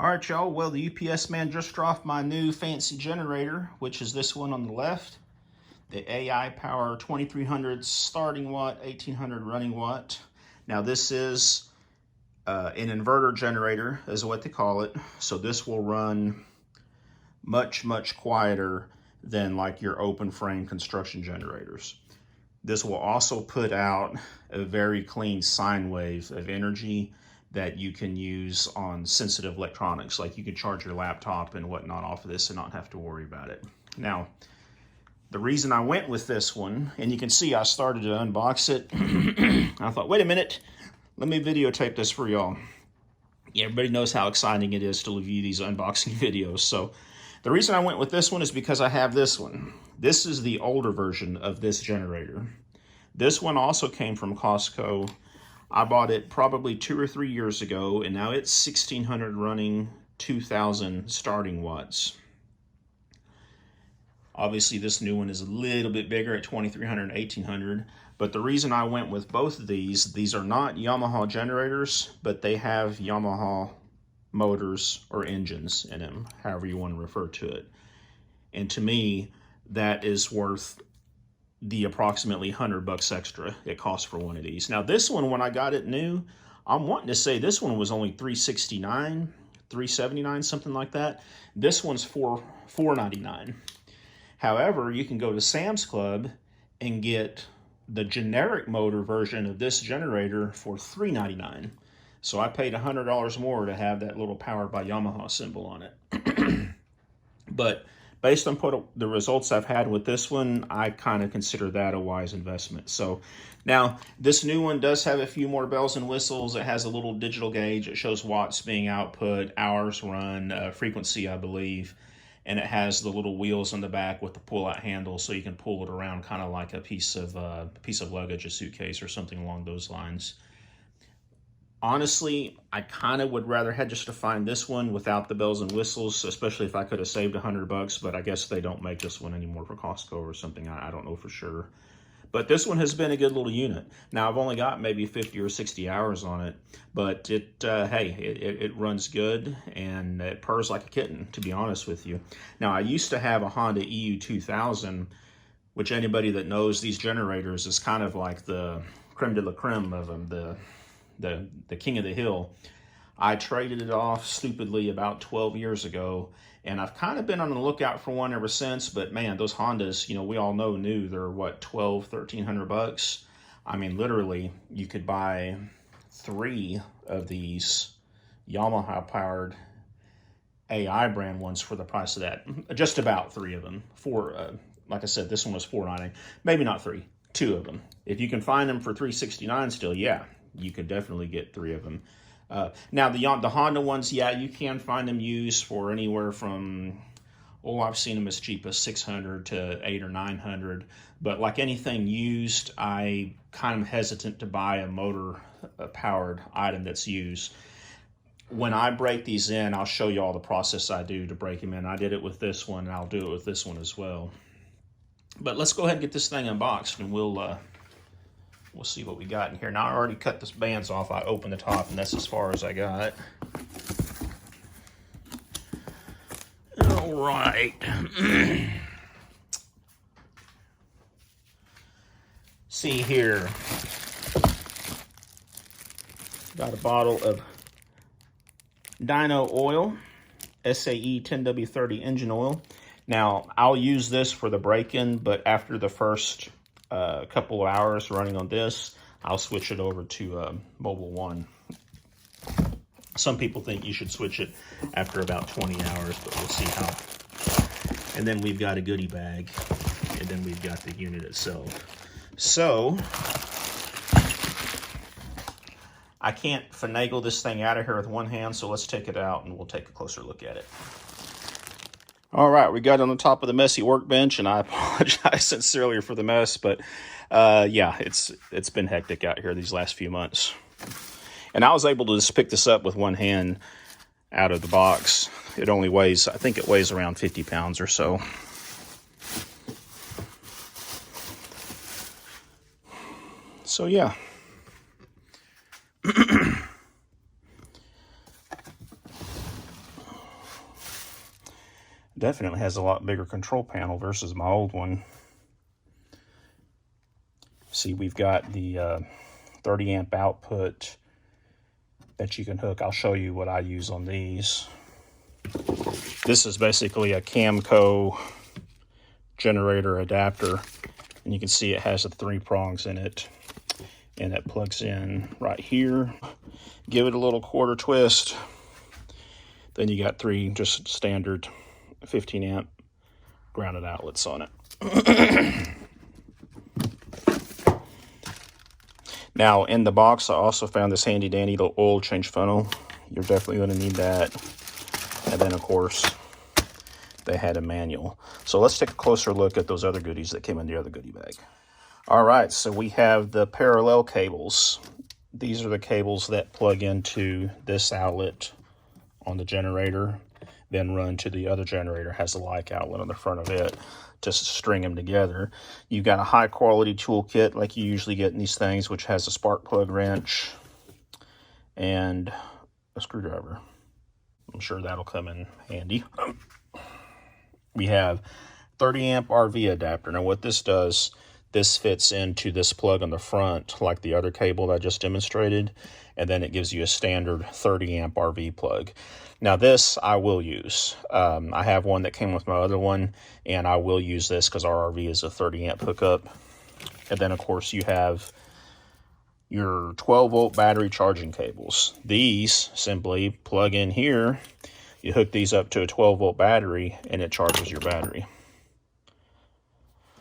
All right, y'all. Well, the UPS man just dropped my new fancy generator, which is this one on the left. The A-iPower 2300 starting watt, 1800 running watt. Now, this is an inverter generator, is what they call it. So this will run much, much quieter than like your open frame construction generators. This will also put out a very clean sine wave of energy that you can use on sensitive electronics. Like you can charge your laptop and whatnot off of this and not have to worry about it. Now, the reason I went with this one, and you can see I started to unbox it. I thought, wait a minute, let me videotape this for y'all. Yeah, everybody knows how exciting it is to review these unboxing videos. So the reason I went with this one is because I have this one. This is the older version of this generator. This one also came from Costco. I bought it probably 2 or 3 years ago, and now it's 1600 running, 2000 starting watts. Obviously, this new one is a little bit bigger at 2300 and 1800, but the reason I went with both of these are not Yamaha generators, but they have Yamaha motors or engines in them, however you want to refer to it. And to me, that is worth the approximately $100 extra it costs for one of these. Now this one, when I got it new, I'm wanting to say this one was only $369, $379, something like that. This one's $499. However, you can go to Sam's Club and get the generic motor version of this generator for $399. So I paid $100 more to have that little powered by Yamaha symbol on it. But based on the results I've had with this one, I kind of consider that a wise investment. So now this new one does have a few more bells and whistles. It has a little digital gauge. It shows watts being output, hours run, frequency, I believe. And it has the little wheels on the back with the pull-out handle, so you can pull it around kind of like a piece of luggage, a suitcase or something along those lines. Honestly, I kind of would rather have just to find this one without the bells and whistles, especially if I could have saved $100, but I guess they don't make this one anymore for Costco or something. I don't know for sure. But this one has been a good little unit. Now, I've only got maybe 50 or 60 hours on it, but it runs good and it purrs like a kitten, to be honest with you. Now, I used to have a Honda EU 2000, which anybody that knows these generators is kind of like the creme de la creme of them, the king of the hill. I traded it off stupidly about 12 years ago, and I've kind of been on the lookout for one ever since. But man, those Hondas, you know, we all know new, they're what, $1,200-$1,300. I mean, literally, you could buy 3 of these Yamaha powered AI brand ones for the price of that. Just about 3 of them. Like I said, this one was $490. Maybe not 3, 2 of them. If you can find them for $369 still, yeah, you could definitely get 3 of them. Now, the Honda ones, yeah, you can find them used for anywhere from, I've seen them as cheap as $600 to $800 or $900. But like anything used, I kind of hesitant to buy a motor-powered item that's used. When I break these in, I'll show you all the process I do to break them in. I did it with this one, and I'll do it with this one as well. But let's go ahead and get this thing unboxed, and we'll see what we got in here. Now, I already cut the bands off. I opened the top, and that's as far as I got. All right. See here. Got a bottle of dyno oil, SAE 10W30 engine oil. Now, I'll use this for the break-in, but after the first couple of hours running on this, I'll switch it over to Mobile One. Some people think you should switch it after about 20 hours, but we'll see how. And then we've got a goodie bag, and then we've got the unit itself. So, I can't finagle this thing out of here with one hand, so let's take it out and we'll take a closer look at it. All right, we got it on the top of the messy workbench, and I apologize sincerely for the mess, but yeah, it's been hectic out here these last few months. And I was able to just pick this up with one hand out of the box. It only weighs, I think it weighs around 50 pounds or so. So yeah. Definitely has a lot bigger control panel versus my old one. See, we've got the 30 amp output that you can hook. I'll show you what I use on these. This is basically a Camco generator adapter, and you can see it has the 3 prongs in it, and it plugs in right here. Give it a little quarter twist, then you got 3 just standard 15 amp grounded outlets on it. Now, in the box, I also found this handy dandy little oil change funnel. You're definitely going to need that. And then, of course, they had a manual. So let's take a closer look at those other goodies that came in the other goodie bag. All right, so we have the parallel cables. These are the cables that plug into this outlet on the generator, then run to the other generator, has a like outlet on the front of it. Just string them together. You've got a high quality toolkit like you usually get in these things, which has a spark plug wrench and a screwdriver. I'm sure that'll come in handy. We have 30 amp RV adapter. Now what this does, this fits into this plug on the front like the other cable that I just demonstrated, and then it gives you a standard 30 amp RV plug. Now this I will use. I have one that came with my other one, and I will use this because our RV is a 30 amp hookup. And then of course you have your 12 volt battery charging cables. These simply plug in here. You hook these up to a 12 volt battery and it charges your battery.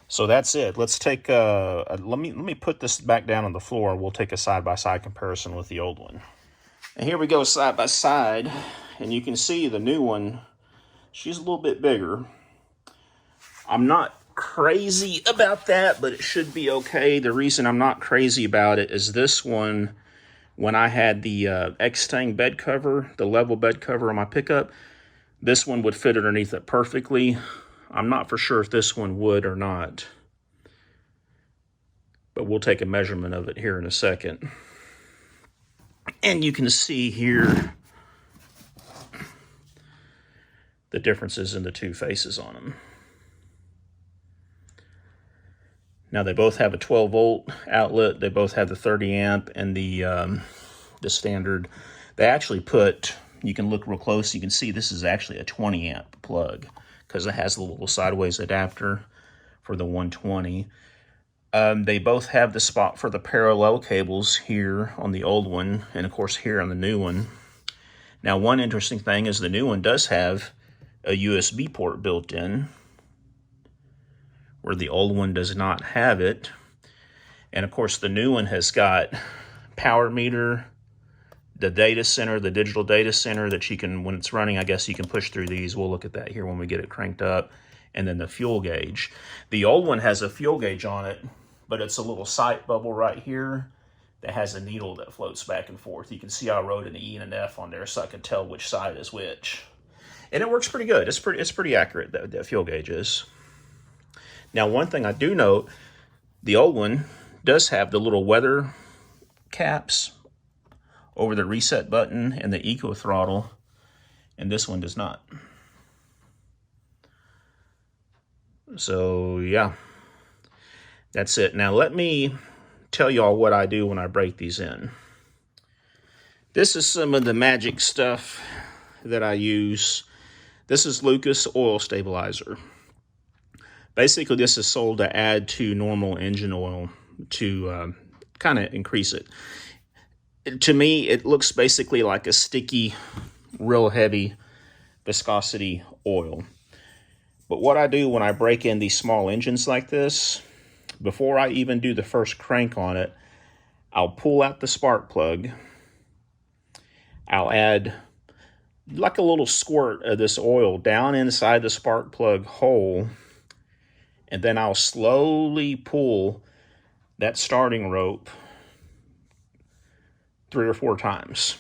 So that's it. Let's take let me put this back down on the floor. We'll take a side-by-side comparison with the old one. And here we go side by side, and you can see the new one, she's a little bit bigger. I'm not crazy about that, but it should be okay. The reason I'm not crazy about it is this one, when I had the X-Tang bed cover, the level bed cover on my pickup, this one would fit underneath it perfectly. I'm not for sure if this one would or not, but we'll take a measurement of it here in a second. And you can see here the differences in the two faces on them. Now they both have a 12 volt outlet. They both have the 30 amp and the standard. They actually put, you can look real close, you can see this is actually a 20 amp plug because it has the little sideways adapter for the 120. They both have the spot for the parallel cables here on the old one, and of course here on the new one. Now one interesting thing is the new one does have a USB port built in, where the old one does not have it. And of course the new one has got power meter, the data center, the digital data center that you can, when it's running, I guess you can push through these. We'll look at that here when we get it cranked up. And then the fuel gauge. The old one has a fuel gauge on it, but it's a little sight bubble right here that has a needle that floats back and forth. You can see I wrote an E and an F on there so I can tell which side is which. And it works pretty good. It's pretty accurate, that fuel gauge is. Now, one thing I do note, the old one does have the little weather caps over the reset button and the eco throttle, and this one does not. So yeah, that's it. Now let me tell y'all what I do when I break these in. This is some of the magic stuff that I use. This is Lucas oil stabilizer. Basically, this is sold to add to normal engine oil to kind of increase it. To me, it looks basically like a sticky, real heavy viscosity oil. But what I do when I break in these small engines like this, before I even do the first crank on it, I'll pull out the spark plug. I'll add like a little squirt of this oil down inside the spark plug hole, and then I'll slowly pull that starting rope 3 or 4 times.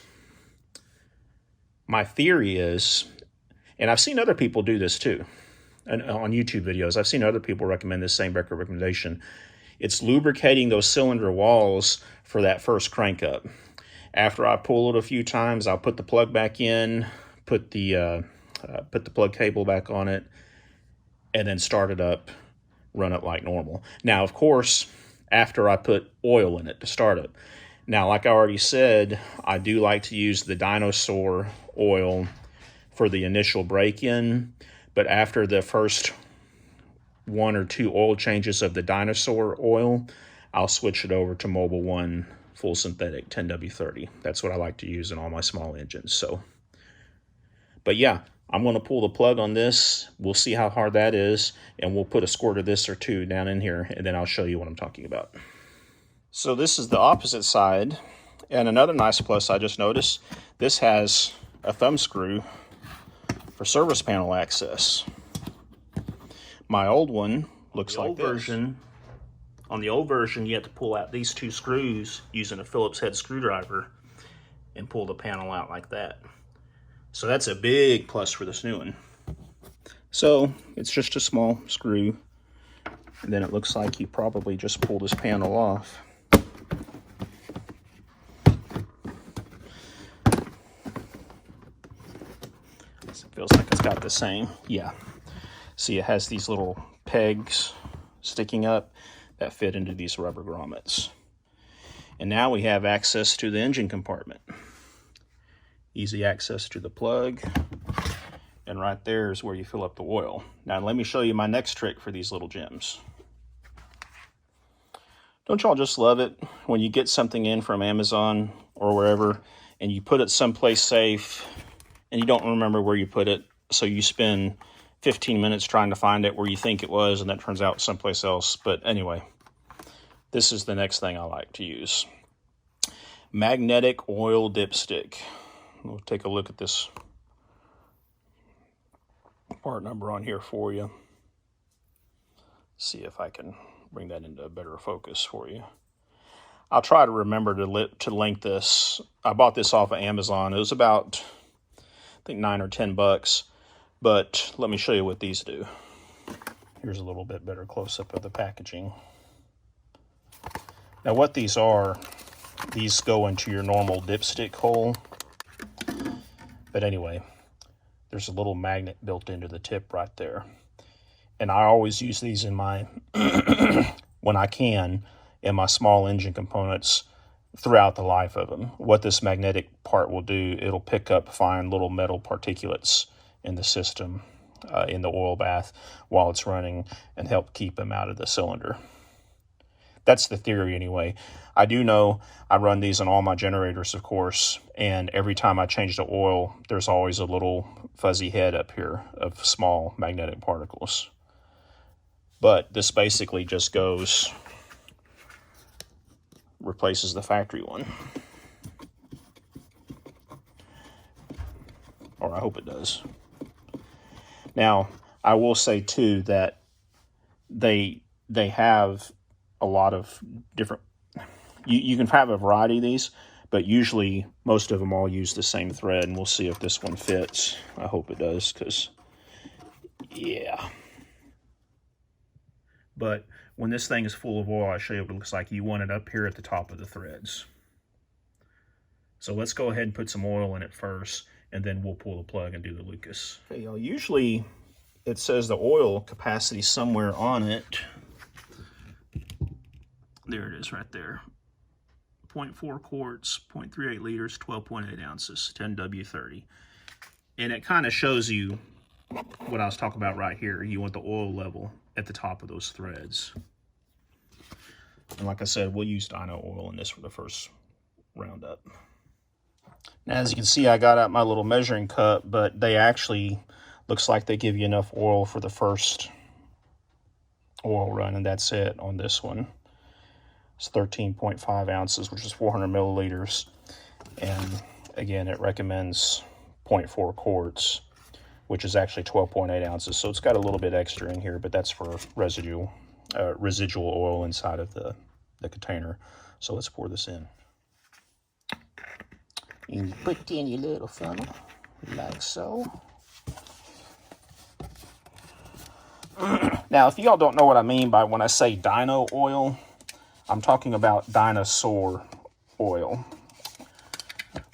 My theory is, and I've seen other people do this too, and on YouTube videos, I've seen other people recommend this same recommendation. It's lubricating those cylinder walls for that first crank up. After I pull it a few times, I'll put the plug back in, put the put the plug cable back on it, and then start it up, run it like normal. Now, of course, after I put oil in it to start it. Now, like I already said, I do like to use the dinosaur oil for the initial break-in, but after the first 1 or 2 oil changes of the dinosaur oil, I'll switch it over to Mobil 1 full synthetic 10W30. That's what I like to use in all my small engines. So, but yeah, I'm going to pull the plug on this. We'll see how hard that is, and we'll put a squirt of this or 2 down in here, and then I'll show you what I'm talking about. So this is the opposite side, and another nice plus I just noticed, this has a thumb screw for service panel access. My old one looks like this. On the old version, you have to pull out these 2 screws using a Phillips head screwdriver and pull the panel out like that. So that's a big plus for this new one. So it's just a small screw, and then it looks like you probably just pull this panel off. It feels like it's got the same. Yeah. See, it has these little pegs sticking up that fit into these rubber grommets. And now we have access to the engine compartment. Easy access to the plug. And right there is where you fill up the oil. Now let me show you my next trick for these little gems. Don't y'all just love it when you get something in from Amazon or wherever and you put it someplace safe and you don't remember where you put it, so you spend 15 minutes trying to find it where you think it was, and that turns out someplace else. But anyway, this is the next thing I like to use. Magnetic oil dipstick. We'll take a look at this part number on here for you. See if I can bring that into a better focus for you. I'll try to remember to link this. I bought this off of Amazon. It was about, I think, $9 or $10. But let me show you what these do. Here's a little bit better close-up of the packaging. Now what these are, these go into your normal dipstick hole. But anyway, there's a little magnet built into the tip right there. And I always use these in my, when I can, in my small engine components throughout the life of them. What this magnetic part will do, it'll pick up fine little metal particulates in the system, in the oil bath while it's running, and help keep them out of the cylinder. That's the theory anyway. I do know I run these on all my generators, of course, and every time I change the oil, there's always a little fuzzy head up here of small magnetic particles. But this basically just replaces the factory one. Or I hope it does. Now, I will say too that they have a lot of different, you can have a variety of these, but usually most of them all use the same thread, and we'll see if this one fits. I hope it does, because yeah. But when this thing is full of oil, I'll show you what it looks like. You want it up here at the top of the threads. So let's go ahead and put some oil in it first, and then we'll pull the plug and do the Lucas. Okay, y'all, usually it says the oil capacity somewhere on it. There it is right there. 0.4 quarts, 0.38 liters, 12.8 ounces, 10W30. And it kind of shows you what I was talking about right here. You want the oil level at the top of those threads. And like I said, we'll use dyno oil in this for the first roundup. Now, as you can see, I got out my little measuring cup, but they actually, looks like they give you enough oil for the first oil run, and that's it on this one. It's 13.5 ounces, which is 400 milliliters. And again, it recommends 0.4 quarts, which is actually 12.8 ounces. So it's got a little bit extra in here, but that's for residual oil inside of the container. So let's pour this in. And you put it in your little funnel, like so. Now, if y'all don't know what I mean by when I say dyno oil, I'm talking about dinosaur oil,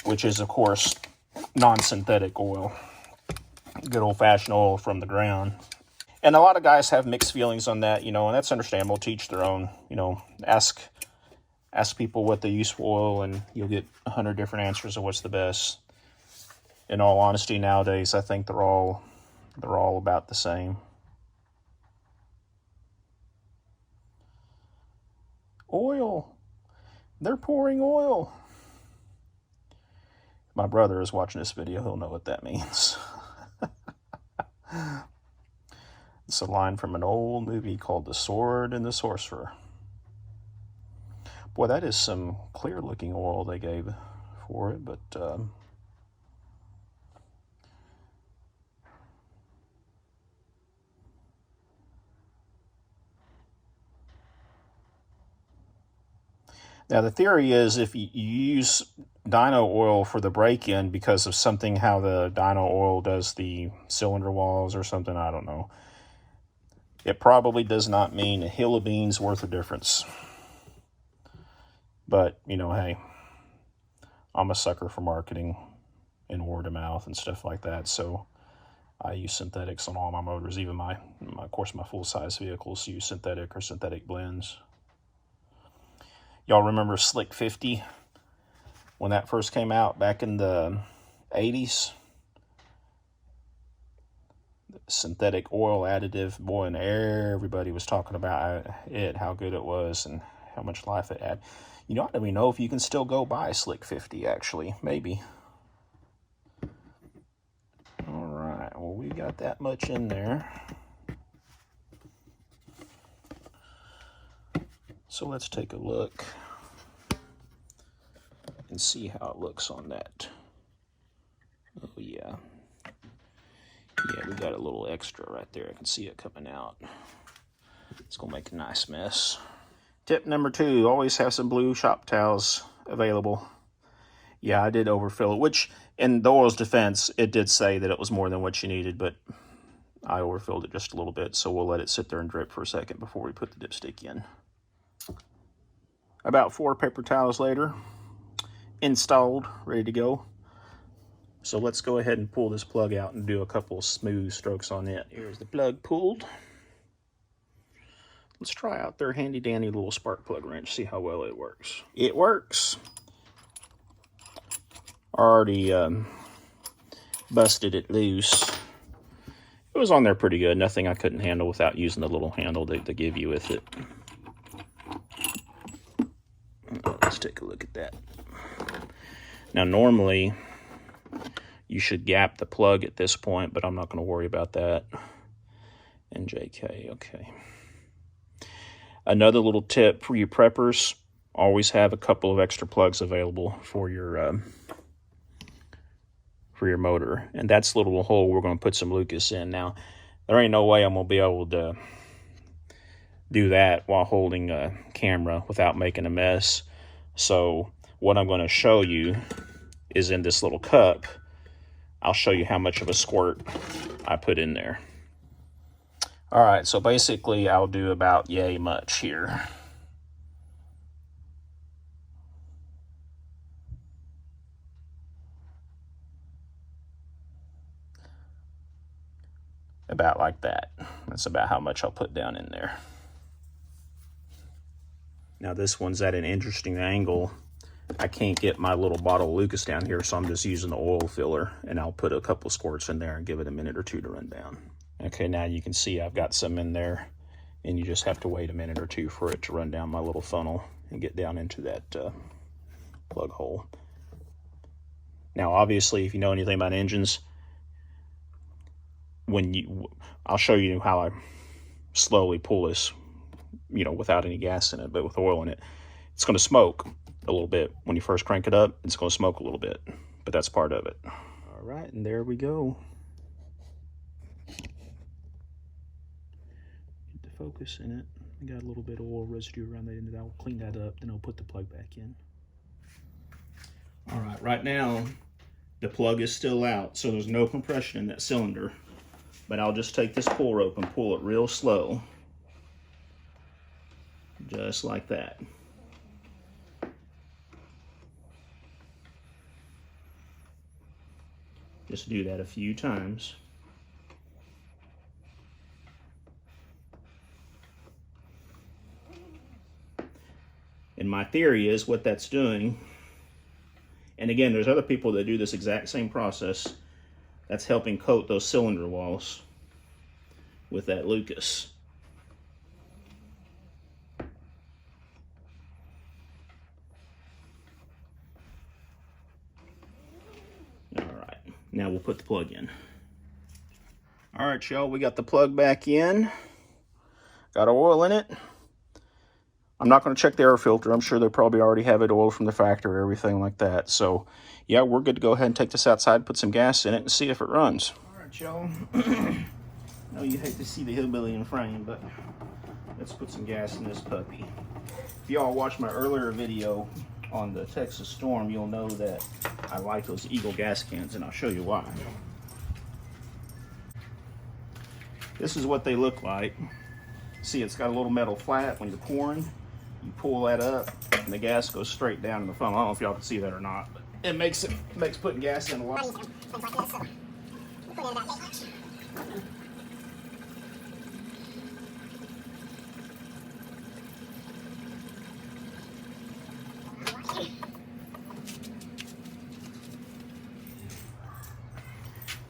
which is, of course, non-synthetic oil. good old-fashioned oil from the ground. And a lot of guys have mixed feelings on that, you know, and that's understandable. Teach their own, you know. Ask people what they use for oil, and you'll get 100 different answers of what's the best. In all honesty, nowadays, I think they're all about the same. Oil. They're pouring oil. My brother is watching this video. He'll know what that means. It's a line from an old movie called The Sword and the Sorcerer. Boy, that is some clear-looking oil they gave for it, but now the theory is if you use dyno oil for the break-in because of something, how the dyno oil does the cylinder walls or something, I don't know. It probably does not mean a hill of beans worth of difference. But, you know, hey, I'm a sucker for marketing and word of mouth and stuff like that. So I use synthetics on all my motors. Even of course, my full-size vehicles use synthetic or synthetic blends. Y'all remember Slick 50 when that first came out back in the 80s? Synthetic oil additive, boy, and everybody was talking about it, how good it was and how much life it had. You know, I don't even know if you can still go buy Slick 50, actually. Maybe. All right, well, we got that much in there. So let's take a look and see how it looks on that. Oh, yeah. Yeah, we got a little extra right there. I can see it coming out. It's going to make a nice mess. Tip number 2, always have some blue shop towels available. Yeah, I did overfill it, which in the oil's defense, it did say that it was more than what you needed, but I overfilled it just a little bit, so we'll let it sit there and drip for a second before we put the dipstick in. About 4 paper towels later, installed, ready to go. So let's go ahead and pull this plug out and do a couple of smooth strokes on it. Here's the plug pulled. Let's try out their handy dandy little spark plug wrench, see how well it works. It works. Already busted it loose. It was on there pretty good. Nothing I couldn't handle without using the little handle they give you with it. Let's take a look at that. Now normally you should gap the plug at this point, but I'm not going to worry about that. And JK, okay. Another little tip for you preppers, always have a couple of extra plugs available for your motor. And that's the little hole we're going to put some Lucas in. Now, there ain't no way I'm going to be able to do that while holding a camera without making a mess. So what I'm going to show you is in this little cup. I'll show you how much of a squirt I put in there. All right, so basically I'll do about yay much here. About like that. That's about how much I'll put down in there. Now this one's at an interesting angle. I can't get my little bottle of Lucas down here, so I'm just using the oil filler, and I'll put a couple squirts in there and give it a minute or two to run down. Okay, now you can see I've got some in there, and you just have to wait a minute or two for it to run down my little funnel and get down into that plug hole. Now, obviously, if you know anything about engines, I'll show you how I slowly pull this, you know, without any gas in it, but with oil in it, it's going to smoke a little bit. When you first crank it up, it's going to smoke a little bit, but that's part of it. All right, and there we go. Get the focus in it. I got a little bit of oil residue around the end of that. I'll clean that up, then I'll put the plug back in. All right now, the plug is still out, so there's no compression in that cylinder, but I'll just take this pull rope and pull it real slow, just like that. Just do that a few times. And my theory is what that's doing, and again, there's other people that do this exact same process, that's helping coat those cylinder walls with that Lucas. All right, now we'll put the plug in. All right, y'all, we got the plug back in. Got oil in it. I'm not going to check the air filter. I'm sure they probably already have it oiled from the factory or everything like that. So, yeah, we're good to go ahead and take this outside, put some gas in it, and see if it runs. All right, y'all. I know you hate to see the hillbilly in frame, but let's put some gas in this puppy. If y'all watched my earlier video on the Texas storm, you'll know that I like those Eagle gas cans, and I'll show you why. This is what they look like. See, it's got a little metal flat. When you're pouring, you pull that up, and the gas goes straight down in the funnel. I don't know if y'all can see that or not, but it makes putting gas in a lot.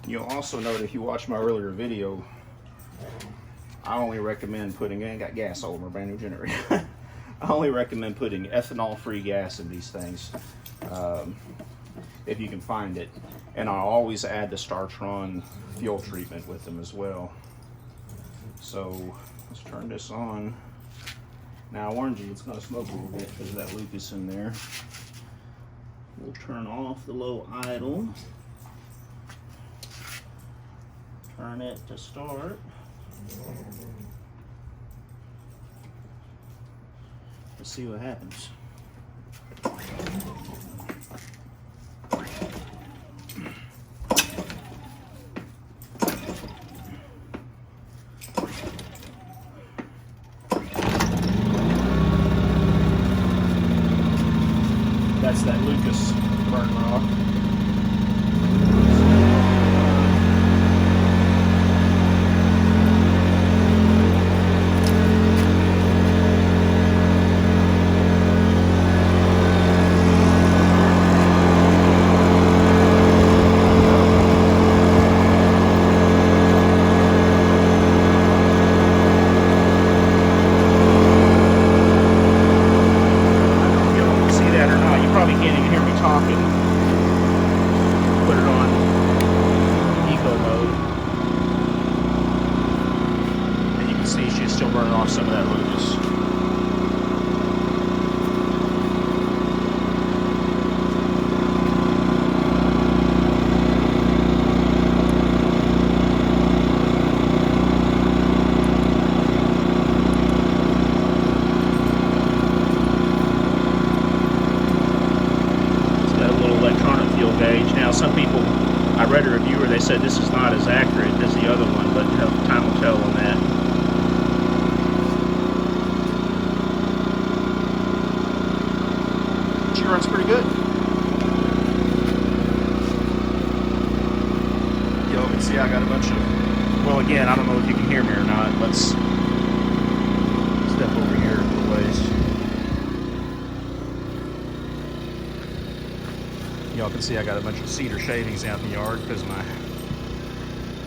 You'll also note if you watch my earlier video, I only recommend putting, I ain't got gas all over my brand new generator. I only recommend putting ethanol-free gas in these things, if you can find it. And I'll always add the Startron fuel treatment with them as well. So let's turn this on. Now I warned you, it's gonna smoke a little bit because of that Lucas in there. We'll turn off the low idle. Turn it to start. Let's see what happens. That's that Lucas burn off. Some of that Lucas. It's got a little electronic fuel gauge. Now, some people, I read a reviewer, they said this is not as accurate as the other one, but time will tell on that. Runs pretty good. Y'all can see I got a bunch of, well, again, I don't know if you can hear me or not. Let's step over here a little ways. Y'all can see I got a bunch of cedar shavings out in the yard because my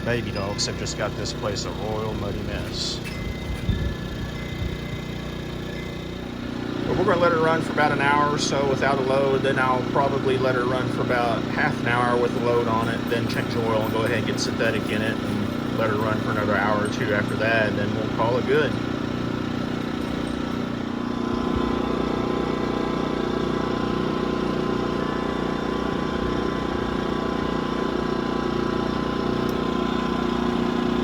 baby dogs have just got this place a royal muddy mess. We're going to let her run for about an hour or so without a load, then I'll probably let her run for about half an hour with a load on it, then change oil and go ahead and get synthetic in it and let her run for another hour or two after that, and then we'll call it good.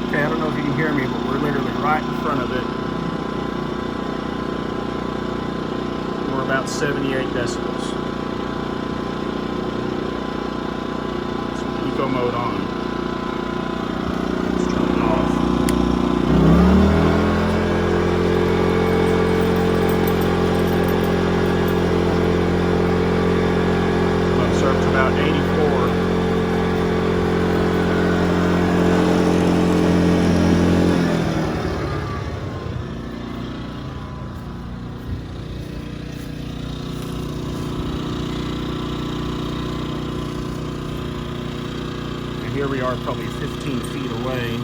Okay, I don't know if you can hear me, but we're literally right in front of it. About 78 decibels. So eco mode on. Let's turn it off. Looks up to about 84. And here we are probably 15 feet away.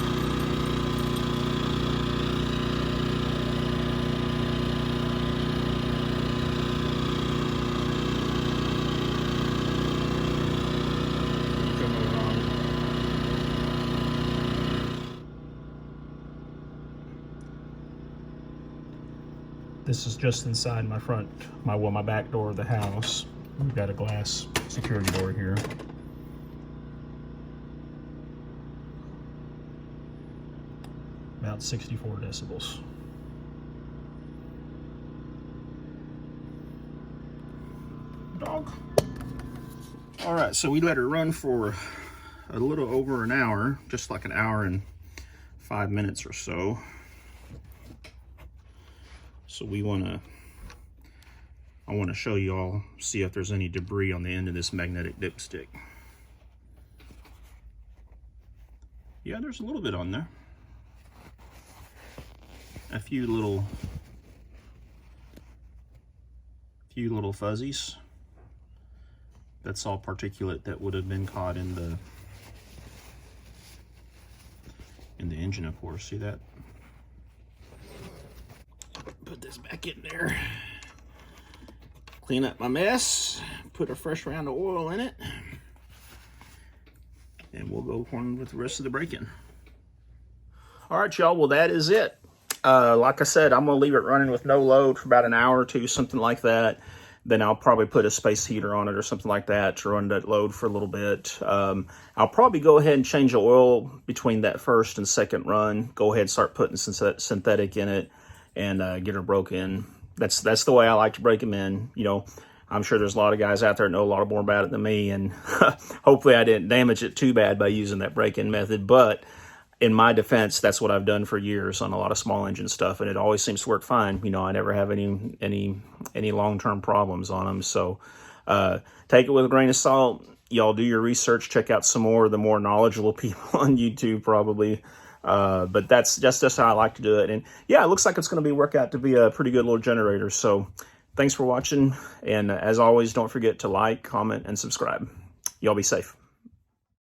This is just inside my front, my back door of the house. We've got a glass security door here. About 64 decibels. Dog. All right, so we let her run for a little over an hour, just like an hour and 5 minutes or so. So I want to show you all, see if there's any debris on the end of this magnetic dipstick. Yeah, there's a little bit on there. A few little fuzzies. That's all particulate that would have been caught in the engine, of course. See that? Put this back in there. Clean up my mess. Put a fresh round of oil in it. And we'll go on with the rest of the break-in. All right, y'all. Well, that is it. Like I said, I'm going to leave it running with no load for about an hour or two, something like that. Then I'll probably put a space heater on it or something like that to run that load for a little bit. I'll probably go ahead and change the oil between that first and second run. Go ahead and start putting synthetic in it and get her broken. That's the way I like to break them in. You know, I'm sure there's a lot of guys out there that know a lot more about it than me, and hopefully I didn't damage it too bad by using that break-in method. But in my defense, that's what I've done for years on a lot of small engine stuff, and it always seems to work fine. You know, I never have any long-term problems on them. So take it with a grain of salt. Y'all do your research, check out some more of the more knowledgeable people on YouTube probably. But that's just how I like to do it. And yeah, it looks like it's going to work out to be a pretty good little generator. So thanks for watching. And as always, don't forget to like, comment, and subscribe. Y'all be safe.